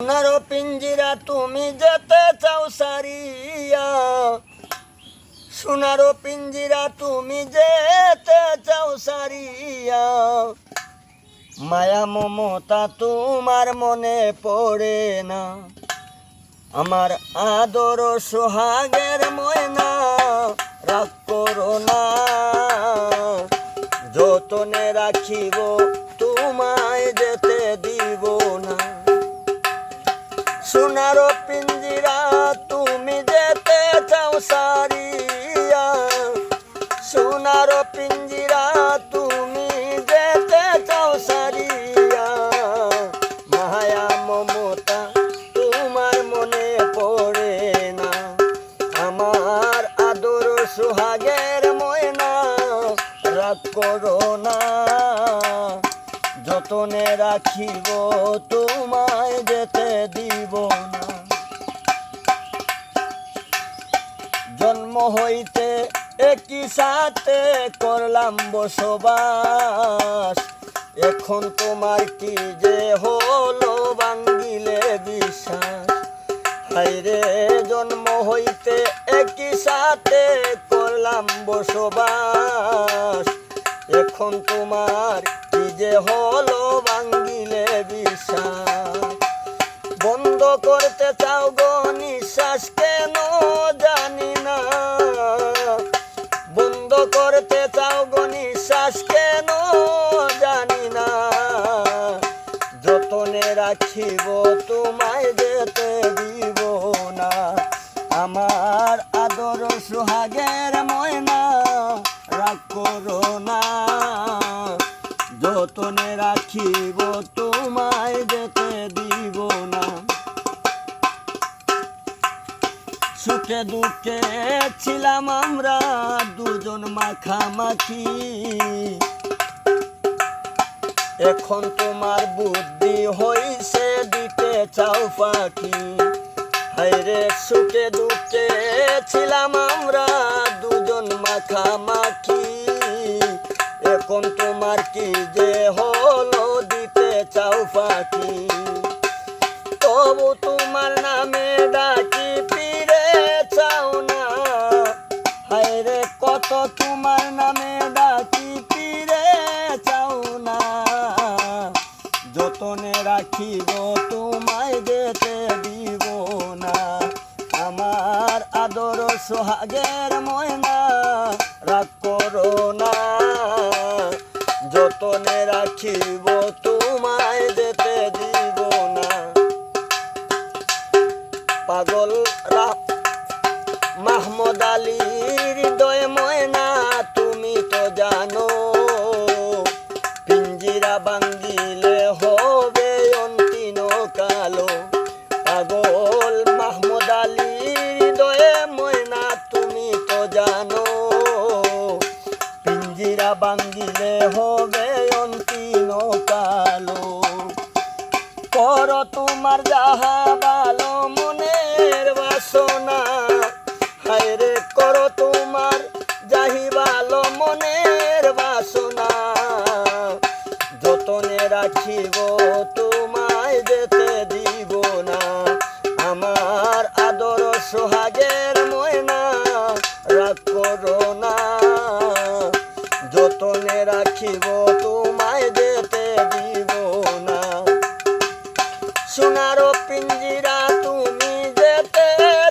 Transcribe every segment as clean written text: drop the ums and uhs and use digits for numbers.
সোনার পিঞ্জিরা তুমি যেতে চাও সারিয়া, সোনার পিঞ্জিরা তুমি যেতে চাও সারিয়া, মায়া মমতা তোমার মনে পড়ে না, আমার আদর সোহাগের ময়না রাগ করো না, যতনে রাখিব তোমায় যেতে দিব না। সোনার পিঞ্জিরা তুমি যেতে চাও সারিয়া, সোনার পিঞ্জিরা তুমি যেতে চাও সারিয়া, মায়া মমতা তোমার মনে পড়ে না, আমার আদর সোহাগের ময়না রাগ করো না, যতনে রাখিব তোমায় যেতে দিব না। জন্ম হইতে একই সাথে করলাম বসবাস, এখন তোমার কি যে হলো ভাঙ্গিলে বিশ্বাস। হায়রে জন্ম হইতে একই সাথে করলাম বসবাস, এখন তোমার কি যে হলো ভাঙ্গিলে বিশ্বাস। বন্ধ করতে চাও গো নিঃশ্বাস কেন জানি না, বন্ধ করতে চাও গো নিঃশ্বাস কেন জানি না, যতনে রাখিব তোমায় যেতে দিব না, আমার আদর সোহাগের ময়না রাগ করো না, যতনে রাখিব তোমায় যেতে দিব না। সুখে দুঃখে ছিলাম আমরা দুজন মাখামাখি, এখন তোমার বুদ্ধি হইছে দিতে চাও ফাঁকি। হায়রে সুখে দুঃখে ছিলাম আমরা দুজন মাখামাখি, এখন তোমার কি যে হলো দিতে চাও ফাঁকি। তবু তোমার নামে ডাকি ফিরে চাও না, হায়রে কত তোমার নামে ডাকি ফিরে চাও না, যতনে রাখিব তোমায় যেতে দিব না, আমার আদর সোহাগের ময়না রাগ করো না, যতনে রাখিব তোমায় যেতে দিব না। পাগল মাহমুদ আলীর হৃদয় ময়না তুমি তো জানো, পিঞ্জিরা ভাঙ্গিলে হবে অন্তিম কালো। পাগল মাহমুদ আলীর হৃদয় ময়না তুমি তো জানো, পিঞ্জিরা ভাঙ্গিলে হবে অন্তিম কালো। কর তোমার যাহা ভালো মনের বাসনা, হায়রে কর তোমার যাহি ভালো মনের বাসনা, যতনে রাখিব তোমায় যেতে দিব না, আমার আদর সোহাগের ময়না রাগ করো না, যতনে রাখিব তোমায় যেতে দিব না। সোনার পিঞ্জিরা তুমি যেতে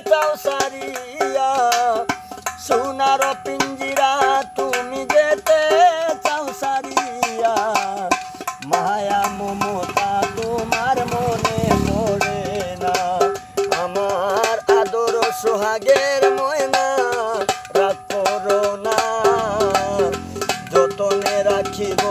চাও সারিয়া, সোনার পিঞ্জিরা তুমি যেতে চাও সারিয়া, মায়া মমতা তোমার মনে পড়ে না, আমার আদর সোহাগের ময়না রাগ করো না, যতনে রাখিব